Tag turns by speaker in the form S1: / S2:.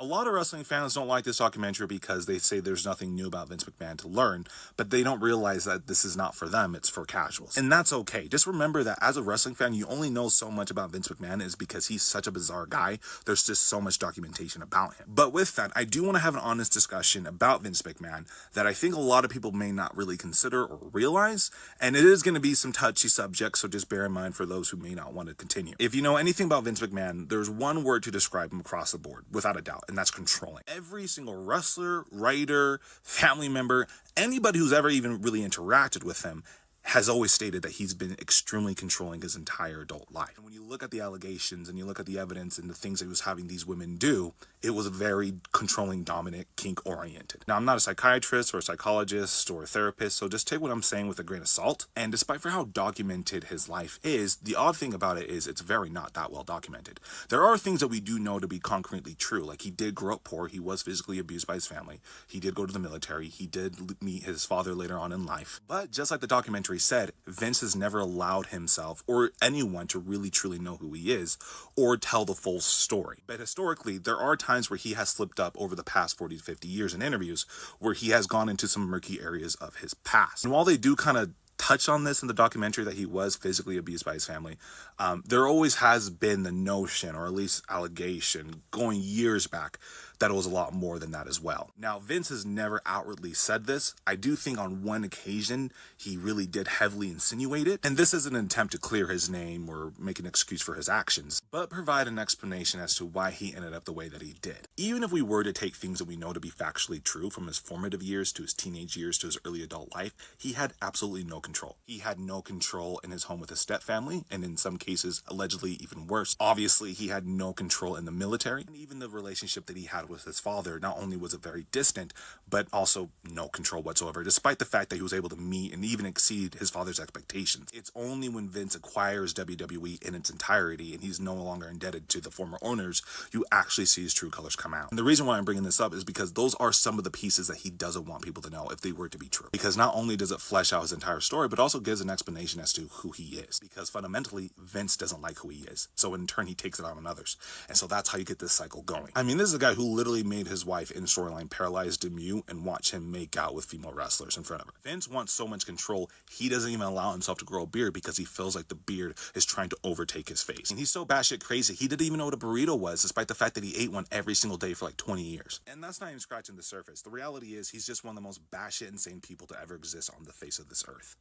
S1: A lot of wrestling fans don't like this documentary because they say there's nothing new about Vince McMahon to learn, but they don't realize that this is not for them, it's for casuals. And that's okay. Just remember that as a wrestling fan, you only know so much about Vince McMahon is because he's such a bizarre guy. There's just so much documentation about him. But with that, I do want to have an honest discussion about Vince McMahon that I think a lot of people may not really consider or realize, and it is going to be some touchy subjects, so just bear in mind for those who may not want to continue. If you know anything about Vince McMahon, there's one word to describe him across the board, without a doubt, and that's controlling. Every single wrestler, writer, family member, anybody who's ever even really interacted with him has always stated that he's been extremely controlling his entire adult life. And when you look at the allegations and you look at the evidence and the things that he was having these women do, it was very controlling, dominant, kink-oriented. Now, I'm not a psychiatrist or a psychologist or a therapist, so just take what I'm saying with a grain of salt. And despite for how documented his life is, the odd thing about it is it's very not that well documented. There are things that we do know to be concretely true, like he did grow up poor, he was physically abused by his family, he did go to the military, he did meet his father later on in life. But just like the documentary said, Vince has never allowed himself or anyone to really truly know who he is or tell the full story. But historically, there are times where he has slipped up over the past 40 to 50 years in interviews where he has gone into some murky areas of his past. And while they do kind of touch on this in the documentary that he was physically abused by his family, there always has been the notion, or at least allegation, going years back, that it was a lot more than that as well. Now, Vince has never outwardly said this. I do think on one occasion, he really did heavily insinuate it, and this is an attempt to clear his name or make an excuse for his actions, but provide an explanation as to why he ended up the way that he did. Even if we were to take things that we know to be factually true from his formative years to his teenage years to his early adult life, he had absolutely no control. He had no control in his home with his stepfamily, and in some cases, allegedly even worse. Obviously, he had no control in the military, and even the relationship that he had with his father, not only was it very distant, but also no control whatsoever, despite the fact that he was able to meet and even exceed his father's expectations. It's only when Vince acquires WWE in its entirety, and he's no longer indebted to the former owners, you actually see his true colors come out. And the reason why I'm bringing this up is because those are some of the pieces that he doesn't want people to know if they were to be true. Because not only does it flesh out his entire story, but also gives an explanation as to who he is. Because fundamentally, Vince doesn't like who he is. So in turn, he takes it out on others. And so that's how you get this cycle going. I mean, this is a guy who literally made his wife in storyline paralyzed and mute and watch him make out with female wrestlers in front of her. Vince wants so much control, he doesn't even allow himself to grow a beard because he feels like the beard is trying to overtake his face. And he's so batshit crazy, he didn't even know what a burrito was, despite the fact that he ate one every single day for like 20 years. And that's not even scratching the surface. The reality is he's just one of the most batshit insane people to ever exist on the face of this earth.